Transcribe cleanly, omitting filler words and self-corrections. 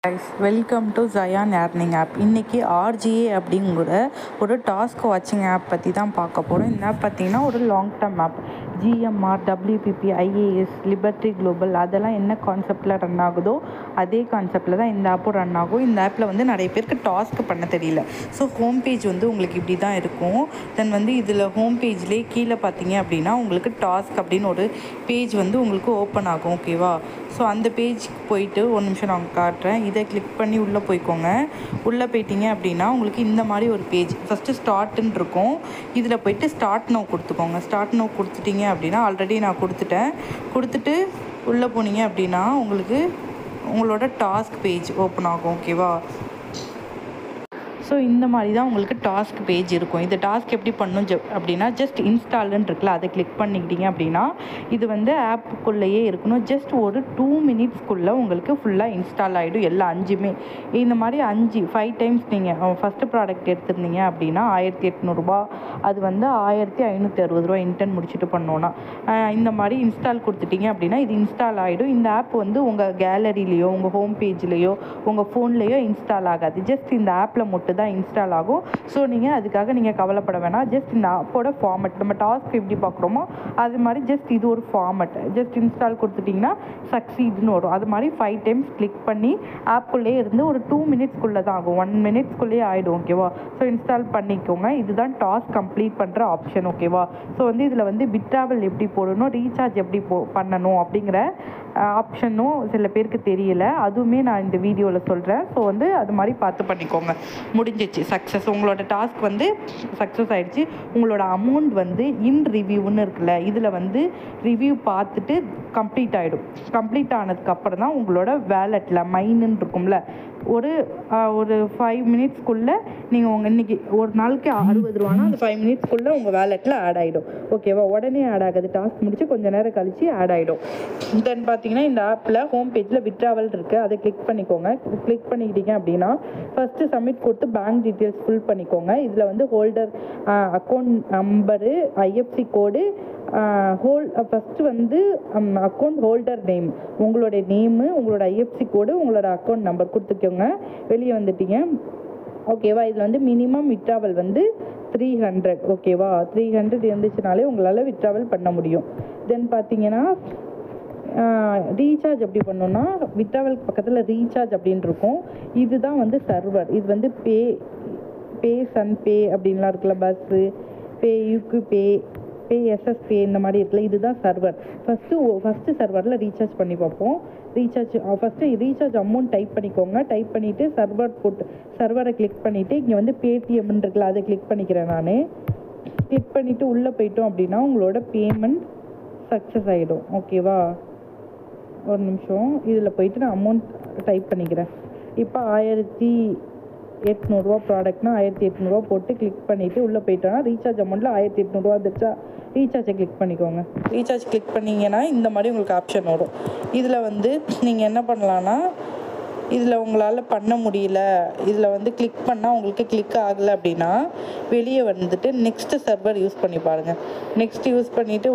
Guys welcome to ஜயான் earning app. இன்றைக்கி RGA அப்படிங்கிற ஒரு டாஸ்க் வாட்சிங் ஆப் பற்றி தான் பார்க்க போகிறோம். இந்த ஆப் பார்த்திங்கன்னா ஒரு long term app. GMR, WPP, IAS, Liberty Global அதெல்லாம் என்ன கான்செப்டில் ரன் ஆகுதோ அதே கான்செப்டில் தான் இந்த ஆப்பும் ரன் ஆகும். இந்த ஆப்பில் வந்து நிறைய பேருக்கு டாஸ்க் பண்ண தெரியல. ஸோ ஹோம் பேஜ் வந்து உங்களுக்கு இப்படி தான் இருக்கும். தென் வந்து இதில் ஹோம் பேஜ்லேயே கீழே பார்த்தீங்க அப்படின்னா உங்களுக்கு டாஸ்க் அப்படின்னு ஒரு பேஜ் வந்து உங்களுக்கு ஓப்பன் ஆகும். ஓகேவா? ஸோ அந்த பேஜ்க்கு போயிட்டு ஒரு நிமிஷம் நான் காட்டுறேன். இதை கிளிக் பண்ணி உள்ளே போய்க்கோங்க. உள்ளே போயிட்டீங்க அப்படின்னா உங்களுக்கு இந்த மாதிரி ஒரு பேஜ் ஃபஸ்ட்டு ஸ்டார்ட்டுன்னு இருக்கும். இதில் போய்ட்டு ஸ்டார்ட் நோ கொடுத்துக்கோங்க. ஸ்டார்ட் நோ கொடுத்துட்டீங்க அப்படின்னா ஆல்ரெடி நான் கொடுத்துட்டு உள்ளே போனீங்க அப்படின்னா உங்களுக்கு உங்களோட டாஸ்க் பேஜ் ஓப்பன் ஆகும். ஓகேவா? ஸோ இந்த மாதிரி தான் உங்களுக்கு டாஸ்க் பேஜ் இருக்கும். இந்த டாஸ்க் எப்படி பண்ணணும் அப்படின்னா ஜஸ்ட் இன்ஸ்டால்னு இருக்குல்ல, அதை கிளிக் பண்ணிக்கிட்டீங்க அப்படின்னா இது வந்து ஆப்புக்குள்ளேயே இருக்கணும். ஜஸ்ட் ஒரு 2 மினிட்ஸ்க்குள்ளே உங்களுக்கு ஃபுல்லாக இன்ஸ்டால் ஆகிடும். எல்லா 5மே இந்த மாதிரி 5 டைம்ஸ் நீங்கள் ஃபஸ்ட்டு ப்ராடக்ட் எடுத்திருந்தீங்க அப்படின்னா 1800 ரூபா, அது வந்து 1560 ரூபா இன்டர்ன் முடிச்சுட்டு பண்ணோன்னா. இந்த மாதிரி இன்ஸ்டால் கொடுத்துட்டீங்க அப்படின்னா இது இன்ஸ்டால் ஆகிடும். இந்த ஆப் வந்து உங்கள் கேலரிலேயோ உங்கள் ஹோம் பேஜ்லேயோ உங்கள் ஃபோன்லேயோ இன்ஸ்டால் ஆகாது. ஜஸ்ட் இந்த ஆப்பில் மட்டும் தான் இன்ஸ்டால் ஆகும். ஸோ நீங்கள் அதுக்காக நீங்கள் கவலைப்பட வேணாம். ஜஸ்ட் இந்த ஆப்போட ஃபார்மெட் நம்ம டாஸ்க் எப்படி பார்க்குறோமோ அது மாதிரி ஜஸ்ட் இது ஒரு ஃபார்மெட். ஜஸ்ட் இன்ஸ்டால் கொடுத்துட்டிங்கன்னா சக்சீட்னு வரும். அது மாதிரி 5 டைம்ஸ் கிளிக் பண்ணி ஆப்புக்குள்ளேயே இருந்து ஒரு 2 மினிட்ஸ்க்குள்ளே தான் ஆகும். 1 மினிட்ஸ்க்குள்ளேயே ஆகிடும். ஓகேவா? ஸோ இன்ஸ்டால் பண்ணிக்கோங்க. இதுதான் டாஸ்க் கம்ப்ளீட் பண்ணுற ஆப்ஷன். ஓகேவா? ஸோ வந்து இதில் வந்து வித்ட்ராவல் எப்படி போடணும், ரீசார்ஜ் எப்படி பண்ணணும் அப்படிங்கிற ஆப்ஷனும் சில பேருக்கு தெரியல. அதுவுமே நான் இந்த வீடியோவில் சொல்கிறேன். ஸோ வந்து அது மாதிரி பார்த்து பண்ணிக்கோங்க. முடிஞ்சிச்சு, சக்ஸஸ். உங்களோட டாஸ்க் வந்து சக்ஸஸ் ஆகிடுச்சு. உங்களோட அமௌண்ட் வந்து இன் ரிவ்யூன்னு இருக்குல்ல, இதில் வந்து ரிவ்யூ பார்த்துட்டு கம்ப்ளீட் ஆகிடும். கம்ப்ளீட் ஆனதுக்கப்புறம் தான் உங்களோட வேலெட்டில் மைனுன்னு இருக்கும்ல, ஒரு 5 மினிட்ஸ்க்குள்ளே நீங்கள் இன்றைக்கி ஒரு நாளைக்கு 60 ரூபானா அந்த 5 மினிட்ஸ்க்குள்ளே உங்கள் வேலெட்டில் ஆட் ஆகிடும். ஓகேவா? உடனே ஆட் ஆகாது. டாஸ்க் முடிச்சு கொஞ்சம் நேரம் கழித்து ஆட் ஆகிடும். தென் பார்த்தீங்கன்னா இந்த ஆப்பில் ஹோம் பேஜில் வித்ட்ராவல் இருக்குது. அதை கிளிக் பண்ணிக்கோங்க. கிளிக் பண்ணிக்கிட்டீங்க அப்படின்னா ஃபஸ்ட்டு சப்மிட் கொடுத்து பேங்க் டீட்டெயில்ஸ் ஃபில் பண்ணிக்கோங்க. இதில் வந்து ஹோல்டர் அக்கௌண்ட் நம்பரு, ஐஎஃப்சி கோடு, ஃபஸ்ட்டு வந்து அக்கௌண்ட் ஹோல்டர் நேம், உங்களுடைய நேமு, உங்களோட ஐஎஃப்சி கோடு, உங்களோட அக்கௌண்ட் நம்பர் கொடுத்துக்கோங்க. வெளியே வந்துட்டீங்க. ஓகேவா? இதில் வந்து மினிமம் வித்ட்ராவல் வந்து 300. ஓகேவா? 300 இருந்துச்சுனாலே உங்களால் வித்ட்ராவல் பண்ண முடியும். தென் பார்த்தீங்கன்னா ரீசார்ஜ் எப்படி பண்ணோன்னா வித்ட்ராவலுக்கு பக்கத்தில் ரீசார்ஜ் அப்படின்னு இருக்கும். இதுதான் வந்து சர்வர். இது வந்து பே சன் பே அப்படின்லாம் இருக்குல்ல, பஸ்ஸு பே, யூக்கு பே, எஸ்எஸ்பே இந்த மாதிரி இருக்குல்ல, இதுதான் சர்வர். ஃபஸ்ட்டு சர்வரில் ரீசார்ஜ் பண்ணி பார்ப்போம். ஃபஸ்ட்டு ரீசார்ஜ் அமௌண்ட் டைப் பண்ணிக்கோங்க. டைப் பண்ணிவிட்டு சர்வரை கிளிக் பண்ணிவிட்டு இங்கே வந்து பேடிஎம்னு இருக்குல்ல, அதை கிளிக் பண்ணிக்கிறேன். நான் கிளிக் பண்ணிவிட்டு உள்ளே போயிட்டோம் அப்படின்னா உங்களோட பேமெண்ட் சக்ஸஸ் ஆகிடும். ஓகேவா? ஒரு நிமிஷம், இதில் போயிட்டு நான் அமௌண்ட் டைப் பண்ணிக்கிறேன். இப்போ 1800 ரூபா ப்ராடக்ட்னா 1800 ரூபா போட்டு கிளிக் பண்ணிவிட்டு உள்ளே போயிட்டோன்னா ரீசார்ஜ் அமௌண்ட்டில் 1800 ரூபா வந்துச்சா, ரீசார்ஜை கிளிக் பண்ணிக்கோங்க. ரீசார்ஜ் கிளிக் பண்ணிங்கன்னா இந்த மாதிரி உங்களுக்கு ஆப்ஷன் வரும். இதில் வந்து நீங்கள் என்ன பண்ணலான்னா, இதில் உங்களால் பண்ண முடியல, இதில் வந்து கிளிக் பண்ணால் உங்களுக்கு கிளிக் ஆகலை அப்படின்னா வெளியே வந்துட்டு நெக்ஸ்ட்டு சர்வர் யூஸ் பண்ணி பாருங்கள். நெக்ஸ்ட் யூஸ் பண்ணிவிட்டு